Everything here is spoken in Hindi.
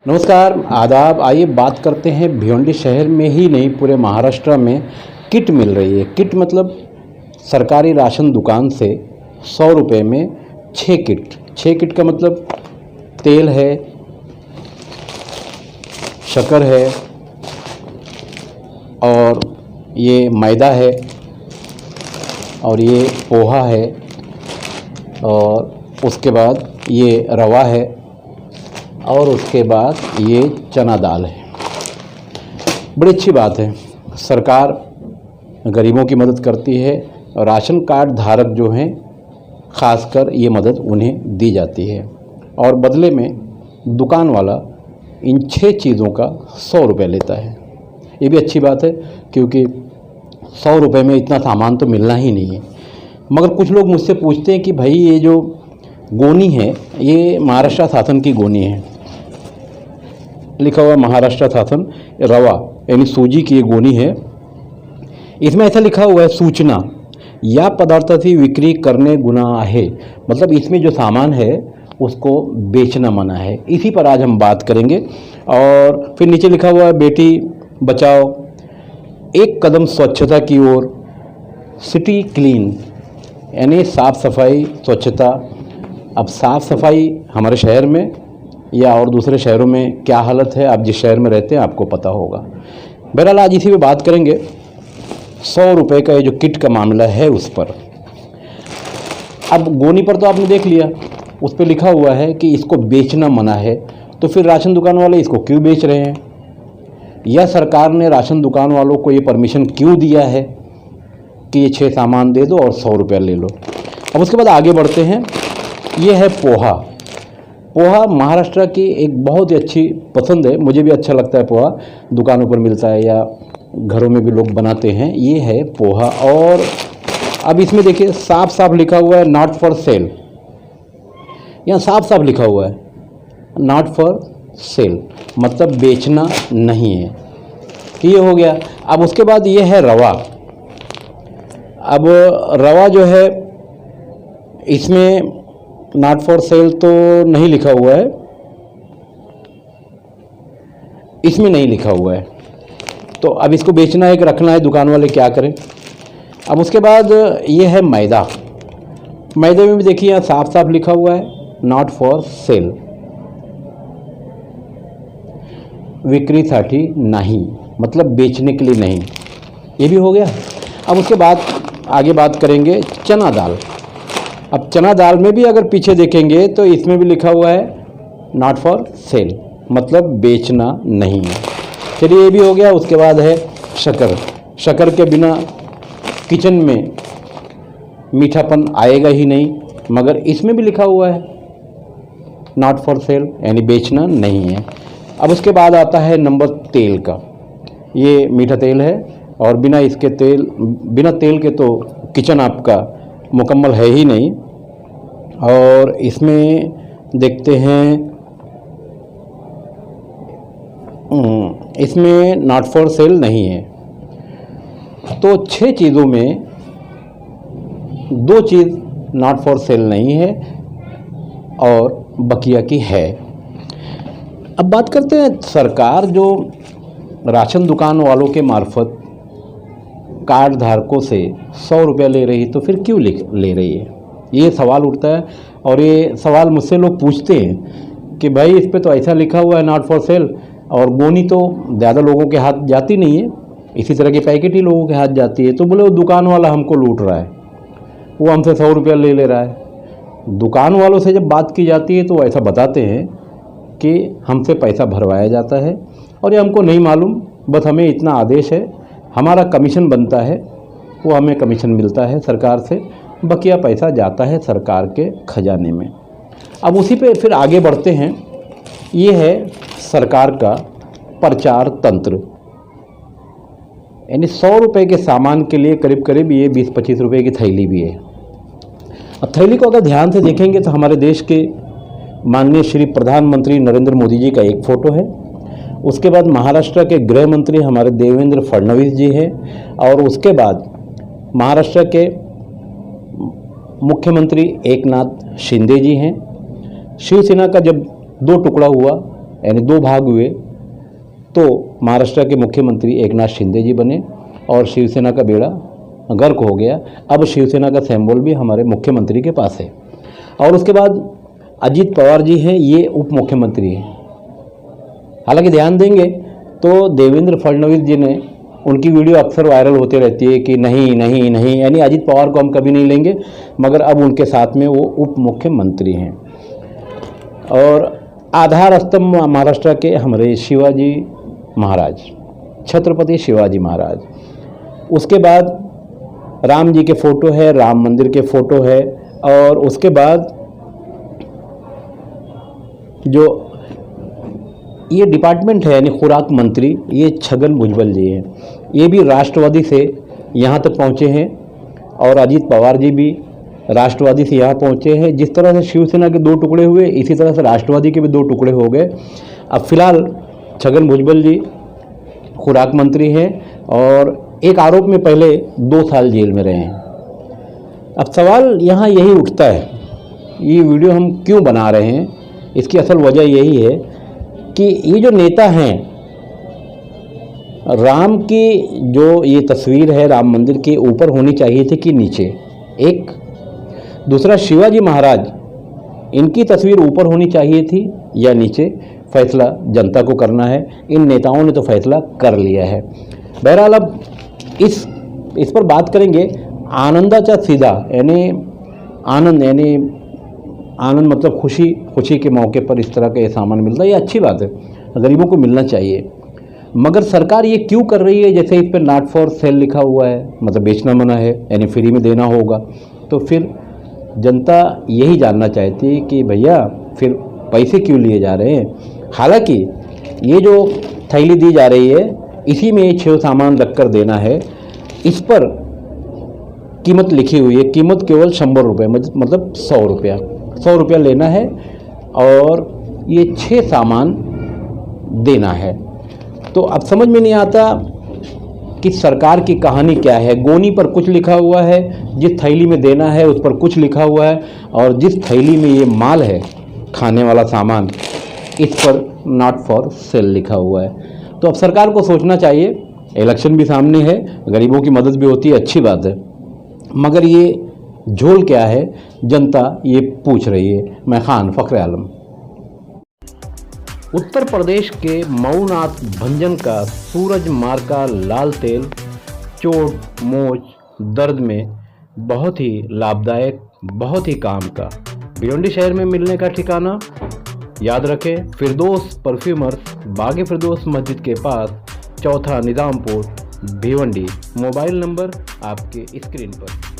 नमस्कार, आदाब। आइए बात करते हैं भिवंडी शहर में ही नहीं पूरे महाराष्ट्र में किट मिल रही है। किट मतलब सरकारी राशन दुकान से 100 रुपये में 6 किट का मतलब तेल है, शक्कर है और ये मैदा है और ये पोहा है और उसके बाद ये रवा है और उसके बाद ये चना दाल है। बड़ी अच्छी बात है, सरकार गरीबों की मदद करती है और राशन कार्ड धारक जो हैं ख़ासकर ये मदद उन्हें दी जाती है और बदले में दुकान वाला इन 6 चीज़ों का 100 रुपये लेता है। ये भी अच्छी बात है क्योंकि 100 रुपये में इतना सामान तो मिलना ही नहीं है। मगर कुछ लोग मुझसे पूछते हैं कि भाई ये जो गोनी है ये महाराष्ट्र शासन की गोनी है, लिखा हुआ महाराष्ट्र शासन रवा यानी सूजी की ये गोनी है। इसमें ऐसा लिखा हुआ है सूचना या पदार्थाची विक्री करने गुनाह है, मतलब इसमें जो सामान है उसको बेचना मना है। इसी पर आज हम बात करेंगे। और फिर नीचे लिखा हुआ है बेटी बचाओ, एक कदम स्वच्छता की ओर, सिटी क्लीन यानी साफ़ सफाई स्वच्छता। अब साफ़ सफाई हमारे शहर में या और दूसरे शहरों में क्या हालत है, आप जिस शहर में रहते हैं आपको पता होगा। बहरहाल आज इसी पे बात करेंगे। 100 रुपये का ये जो किट का मामला है उस पर। अब गोनी पर तो आपने देख लिया, उस पर लिखा हुआ है कि इसको बेचना मना है, तो फिर राशन दुकान वाले इसको क्यों बेच रहे हैं, या सरकार ने राशन दुकान वालों को ये परमिशन क्यों दिया है कि ये 6 सामान दे दो और 100 रुपया ले लो। अब उसके बाद आगे बढ़ते हैं। ये है पोहा। पोहा महाराष्ट्र की एक बहुत ही अच्छी पसंद है, मुझे भी अच्छा लगता है पोहा, दुकानों पर मिलता है या घरों में भी लोग बनाते हैं। ये है पोहा। और अब इसमें देखिए साफ साफ लिखा हुआ है नॉट फॉर सेल। यहाँ साफ साफ लिखा हुआ है नॉट फॉर सेल, मतलब बेचना नहीं है। तो ये हो गया। अब उसके बाद ये है रवा। अब रवा जो है इसमें नॉट फॉर सेल तो नहीं लिखा हुआ है, इसमें नहीं लिखा हुआ है, तो अब इसको बेचना है कि रखना है, दुकान वाले क्या करें। अब उसके बाद ये है मैदा। मैदे में भी देखिए यहाँ साफ साफ लिखा हुआ है नॉट फॉर सेल, विक्रीसाठी नहीं, मतलब बेचने के लिए नहीं। ये भी हो गया। अब उसके बाद आगे बात करेंगे चना दाल। अब चना दाल में भी अगर पीछे देखेंगे तो इसमें भी लिखा हुआ है नॉट फॉर सेल, मतलब बेचना नहीं है। चलिए ये भी हो गया। उसके बाद है शक्कर। शक्कर के बिना किचन में मीठापन आएगा ही नहीं, मगर इसमें भी लिखा हुआ है नॉट फॉर सेल यानी बेचना नहीं है। अब उसके बाद आता है नंबर तेल का। ये मीठा तेल है और बिना तेल के तो किचन आपका मुकम्मल है ही नहीं। और इसमें देखते हैं इसमें नॉट फॉर सेल नहीं है। तो 6 चीज़ों में 2 चीज़ नॉट फॉर सेल नहीं है और बकिया की है। अब बात करते हैं सरकार जो राशन दुकान वालों के मार्फत कार्ड धारकों से 100 रुपया ले रही, तो फिर क्यों ले रही है, ये सवाल उठता है। और ये सवाल मुझसे लोग पूछते हैं कि भाई इस पे तो ऐसा लिखा हुआ है नॉट फॉर सेल, और गोनी तो ज़्यादा लोगों के हाथ जाती नहीं है, इसी तरह के पैकेट ही लोगों के हाथ जाती है। तो बोले वो दुकान वाला हमको लूट रहा है, वो हमसे 100 रुपया ले रहा है। दुकान वालों से जब बात की जाती है तो वो ऐसा बताते हैं कि हमसे पैसा भरवाया जाता है और ये हमको नहीं मालूम, बस हमें इतना आदेश है, हमारा कमीशन बनता है, वो हमें कमीशन मिलता है सरकार से, बकिया पैसा जाता है सरकार के खजाने में। अब उसी पे फिर आगे बढ़ते हैं। ये है सरकार का प्रचार तंत्र, यानी 100 रुपये के सामान के लिए करीब करीब ये 20-25 रुपये की थैली भी है। अब थैली को अगर ध्यान से देखेंगे तो हमारे देश के माननीय श्री प्रधानमंत्री नरेंद्र मोदी जी का एक फ़ोटो है। उसके बाद महाराष्ट्र के गृह मंत्री हमारे देवेंद्र फडणवीस जी हैं और उसके बाद महाराष्ट्र के मुख्यमंत्री एकनाथ शिंदे जी हैं। शिवसेना का जब 2 टुकड़ा हुआ यानी 2 भाग हुए, तो महाराष्ट्र के मुख्यमंत्री एकनाथ शिंदे जी बने और शिवसेना का बेड़ा गर्क हो गया। अब शिवसेना का सिंबल भी हमारे मुख्यमंत्री के पास है। और उसके बाद अजीत पवार जी हैं, ये उप मुख्यमंत्री हैं। हालांकि ध्यान देंगे तो देवेंद्र फडणवीस जी ने, उनकी वीडियो अक्सर वायरल होती रहती है कि नहीं नहीं नहीं, यानी अजीत पवार को हम कभी नहीं लेंगे, मगर अब उनके साथ में वो उप मुख्यमंत्री हैं। और आधार स्तंभ महाराष्ट्र के हमारे शिवाजी महाराज, छत्रपति शिवाजी महाराज। उसके बाद राम जी के फ़ोटो है, राम मंदिर के फ़ोटो है। और उसके बाद जो ये डिपार्टमेंट है यानी खुराक मंत्री, ये छगन भुजबल जी हैं। ये भी राष्ट्रवादी से यहाँ तक पहुँचे हैं और अजीत पवार जी भी राष्ट्रवादी से यहाँ पहुँचे हैं। जिस तरह से शिवसेना के 2 टुकड़े हुए, इसी तरह से राष्ट्रवादी के भी 2 टुकड़े हो गए। अब फिलहाल छगन भुजबल जी खुराक मंत्री हैं और एक आरोप में पहले 2 साल जेल में रहे हैं। अब सवाल यहाँ यही उठता है, ये वीडियो हम क्यों बना रहे हैं, इसकी असल वजह यही है कि ये जो नेता हैं, राम की जो ये तस्वीर है राम मंदिर के ऊपर होनी चाहिए थी कि नीचे, एक। दूसरा, शिवाजी महाराज, इनकी तस्वीर ऊपर होनी चाहिए थी या नीचे, फैसला जनता को करना है। इन नेताओं ने तो फैसला कर लिया है। बहरहाल अब इस पर बात करेंगे। आनंदाचा सीधा यानी आनंद मतलब खुशी के मौके पर इस तरह का ये सामान मिलता है, ये अच्छी बात है, गरीबों को मिलना चाहिए। मगर सरकार ये क्यों कर रही है? जैसे इस पर नॉट फॉर सेल लिखा हुआ है, मतलब बेचना मना है, यानी फ्री में देना होगा। तो फिर जनता यही जानना चाहती है कि भैया फिर पैसे क्यों लिए जा रहे हैं। हालांकि ये जो थैली दी जा रही है, इसी में ये 6 सामान रख कर देना है। इस पर कीमत लिखी हुई है, कीमत केवल 100 रुपये, मतलब 100 रुपया लेना है और ये 6 सामान देना है। तो अब समझ में नहीं आता कि सरकार की कहानी क्या है। गोनी पर कुछ लिखा हुआ है, जिस थैली में देना है उस पर कुछ लिखा हुआ है, और जिस थैली में ये माल है खाने वाला सामान, इस पर नॉट फॉर सेल लिखा हुआ है। तो अब सरकार को सोचना चाहिए, इलेक्शन भी सामने है, गरीबों की मदद भी होती है, अच्छी बात है, मगर ये झोल क्या है, जनता ये पूछ रही है। मैं खान फ़ख्र आलम। उत्तर प्रदेश के मऊनाथ भंजन का सूरज मार्का लाल तेल चोट, मोच, दर्द में बहुत ही लाभदायक, बहुत ही काम का। भिवंडी शहर में मिलने का ठिकाना याद रखें, फिरदौस परफ्यूमर्स, बागे फिरदौस मस्जिद के पास, चौथा निज़ामपुर, भिवंडी। मोबाइल नंबर आपके स्क्रीन पर।